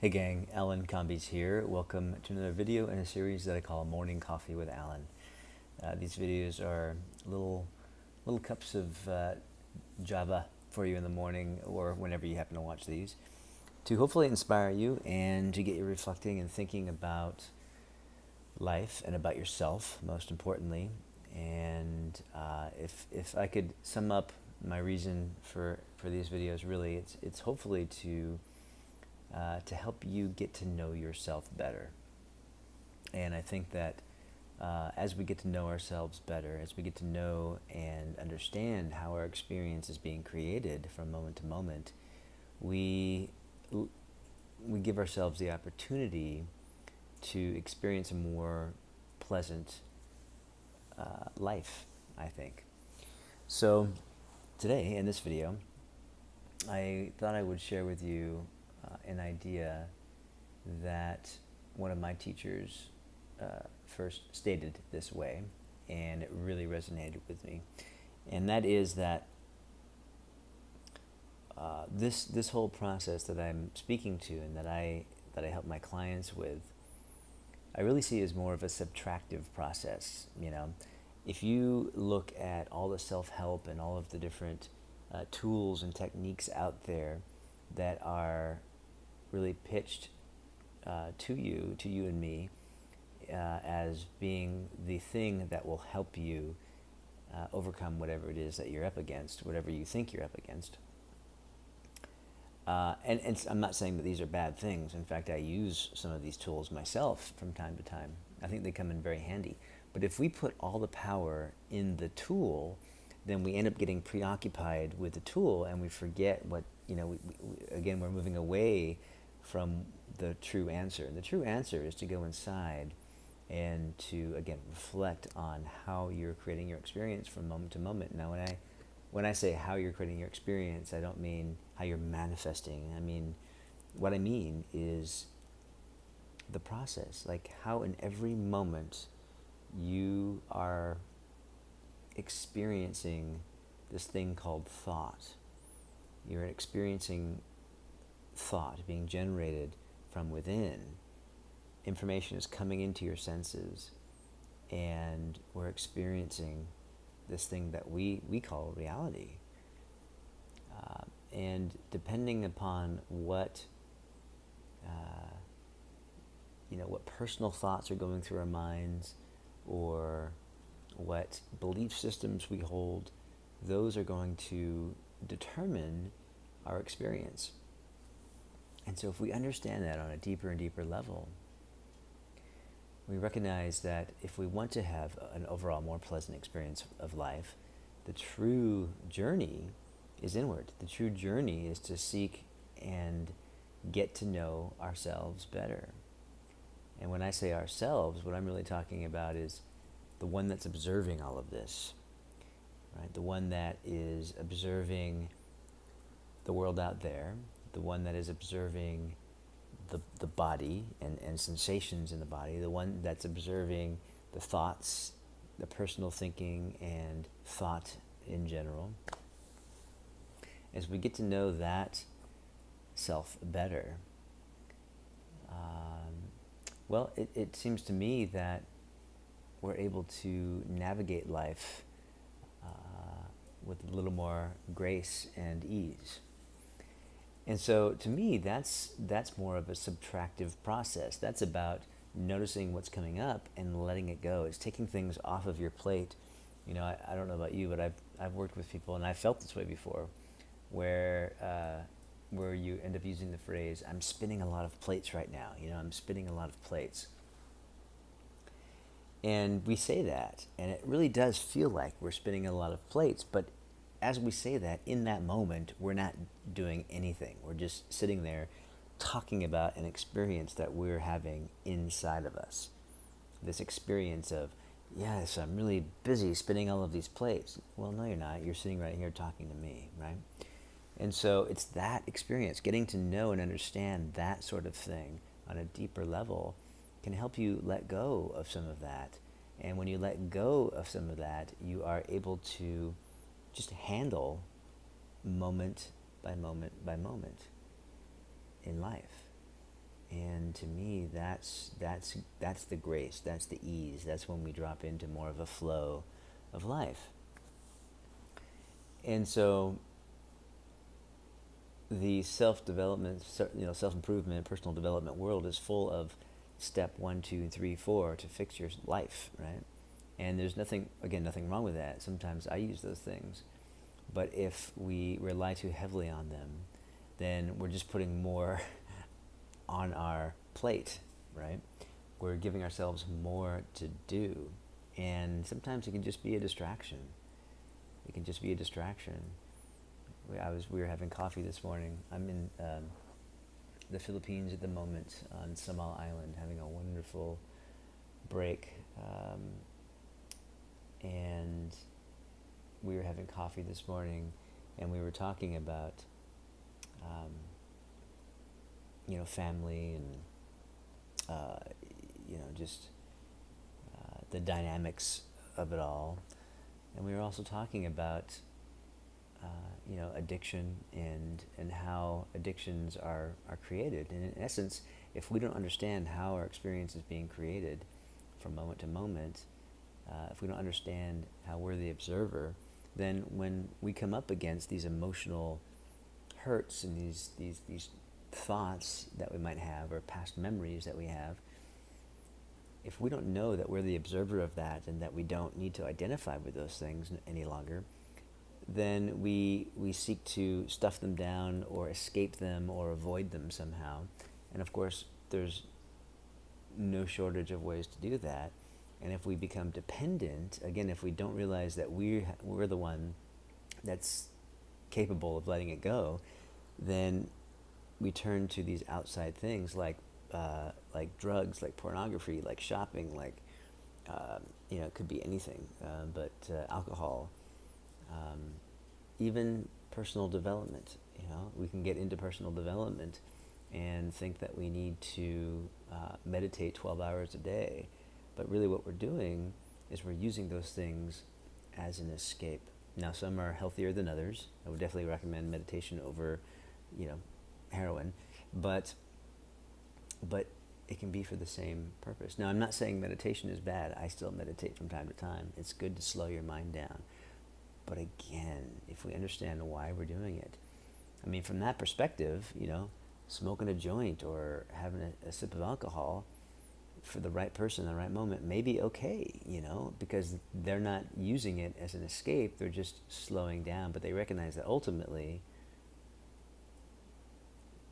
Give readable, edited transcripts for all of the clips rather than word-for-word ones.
Hey gang, Alan Combies here. Welcome to another video in a series that I call Morning Coffee with Alan. These videos are little cups of Java for you in the morning or whenever you happen to watch these to hopefully inspire you and to get you reflecting and thinking about life and about yourself, most importantly. And if I could sum up my reason for these videos, really, it's hopefully to help you get to know yourself better. And I think that as we get to know ourselves better, as we get to know and understand how our experience is being created from moment to moment, we we give ourselves the opportunity to experience a more pleasant life, I think. So today in this video, I thought I would share with you an idea that one of my teachers first stated this way, and it really resonated with me. And that is that this whole process that I'm speaking to and that I help my clients with, I really see as more of a subtractive process. If you look at all the self-help and all of the different tools and techniques out there that are really pitched to you and me, as being the thing that will help you overcome whatever it is that you're up against, whatever you think you're up against. And I'm not saying that these are bad things. In fact, I use some of these tools myself from time to time. I think they come in very handy. But if we put all the power in the tool, then we end up getting preoccupied with the tool and we forget what, again, we're moving away from the true answer. And the true answer is to go inside and to, again, reflect on how you're creating your experience from moment to moment. Now, when I say how you're creating your experience, I don't mean how you're manifesting. What I mean is the process, like how in every moment you are experiencing this thing called thought. You're experiencing thought being generated from within. Information is coming into your senses, and we're experiencing this thing that we call reality. And depending upon what what personal thoughts are going through our minds, or what belief systems we hold, those are going to determine our experience. And so if we understand that on a deeper and deeper level, we recognize that if we want to have an overall more pleasant experience of life, the true journey is inward. The true journey is to seek and get to know ourselves better. And when I say ourselves, what I'm really talking about is the one that's observing all of this, right? The one that is observing the world out there, the one that is observing the body and sensations in the body, the one that's observing the thoughts, the personal thinking and thought in general. As we get to know that self better, it seems to me that we're able to navigate life with a little more grace and ease. And so to me, that's more of a subtractive process. That's about noticing what's coming up and letting it go. It's taking things off of your plate. I don't know about you, but I've worked with people, and I've felt this way before, where you end up using the phrase, "I'm spinning a lot of plates right now." I'm spinning a lot of plates. And we say that, and it really does feel like we're spinning a lot of plates, but as we say that, in that moment, we're not doing anything. We're just sitting there talking about an experience that we're having inside of us. This experience of, yes, I'm really busy spinning all of these plates. Well, no, you're not. You're sitting right here talking to me, right? And so it's that experience, getting to know and understand that sort of thing on a deeper level can help you let go of some of that. And when you let go of some of that, you are able to just handle moment by moment by moment in life. And to me, that's the grace, that's the ease, that's when we drop into more of a flow of life. And so the self-development, self-improvement, personal development world is full of step 1, 2, 3, 4 to fix your life, right? And there's nothing wrong with that. Sometimes I use those things. But if we rely too heavily on them, then we're just putting more on our plate, right? We're giving ourselves more to do. And sometimes it can just be a distraction. It can just be a distraction. We were having coffee this morning. I'm in the Philippines at the moment on Samal Island, having a wonderful break. And we were having coffee this morning, and we were talking about, family and, just the dynamics of it all. And we were also talking about, addiction and how addictions are created. And in essence, if we don't understand how our experience is being created from moment to moment, if we don't understand how we're the observer, then when we come up against these emotional hurts and these thoughts that we might have or past memories that we have, if we don't know that we're the observer of that and that we don't need to identify with those things any longer, then we seek to stuff them down or escape them or avoid them somehow. And of course, there's no shortage of ways to do that. And if we become dependent, again, if we don't realize that we're the one that's capable of letting it go, then we turn to these outside things like drugs, like pornography, like shopping, like it could be anything, but alcohol, even personal development. We can get into personal development and think that we need to meditate 12 hours a day. But really what we're doing is we're using those things as an escape. Now, some are healthier than others. I would definitely recommend meditation over, heroin. But it can be for the same purpose. Now, I'm not saying meditation is bad. I still meditate from time to time. It's good to slow your mind down. But again, if we understand why we're doing it, I mean, from that perspective, smoking a joint or having a sip of alcohol for the right person in the right moment may be okay, because they're not using it as an escape. They're just slowing down. But they recognize that ultimately,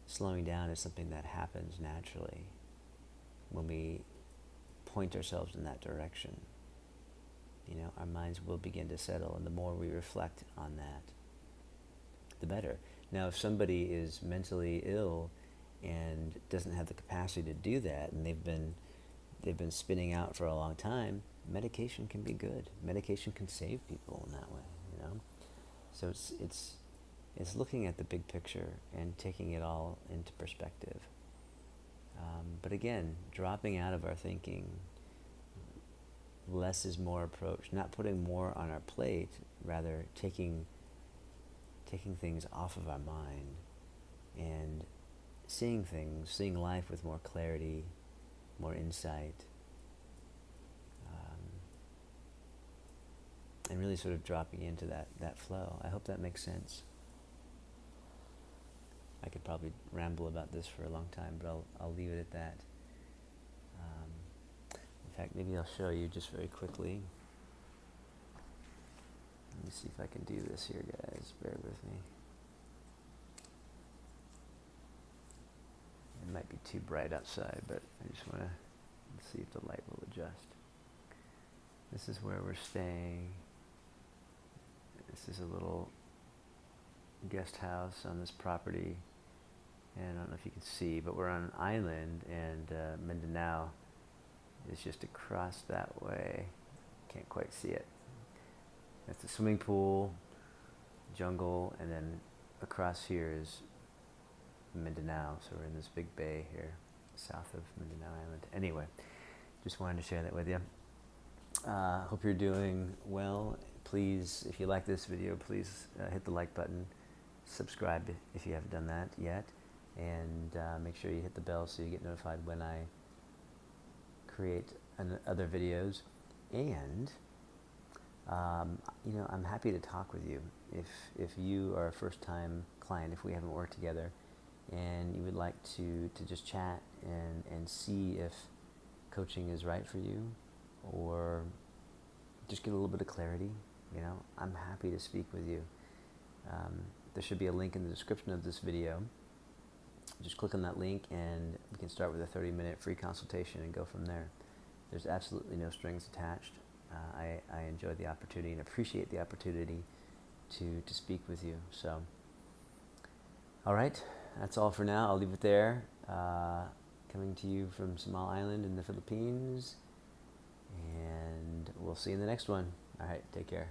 slowing down is something that happens naturally when we point ourselves in that direction. Our minds will begin to settle, and the more we reflect on that, the better. Now, if somebody is mentally ill and doesn't have the capacity to do that, and they've been spinning out for a long time, medication can be good. Medication can save people in that way, So it's looking at the big picture and taking it all into perspective. But again, dropping out of our thinking, less is more approach, not putting more on our plate, rather taking things off of our mind and seeing life with more clarity, more insight, and really sort of dropping into that flow. I hope that makes sense. I could probably ramble about this for a long time, but I'll leave it at that. In fact, maybe I'll show you just very quickly. Let me see if I can do this here, guys. Bear with me. It might be too bright outside, but I just want to see if the light will adjust. This is where we're staying. This is a little guest house on this property. And I don't know if you can see, but we're on an island, and Mindanao is just across that way. Can't quite see it. That's the swimming pool, jungle, and then across here is Mindanao. So we're in this big bay here, south of Mindanao Island. Anyway, just wanted to share that with you. Hope you're doing well. Please, if you like this video, please hit the like button. Subscribe if you haven't done that yet. And make sure you hit the bell so you get notified when I create other videos. And I'm happy to talk with you. If you are a first-time client, if we haven't worked together, and you would like to just chat and see if coaching is right for you, or just get a little bit of clarity, I'm happy to speak with you. There should be a link in the description of this video. Just click on that link and we can start with a 30-minute free consultation and go from there. There's absolutely no strings attached. I enjoy the opportunity and appreciate the opportunity to speak with you. So, all right, that's all for now. I'll leave it there. Coming to you from Samal Island in the Philippines, and we'll see you in the next one. All right, take care.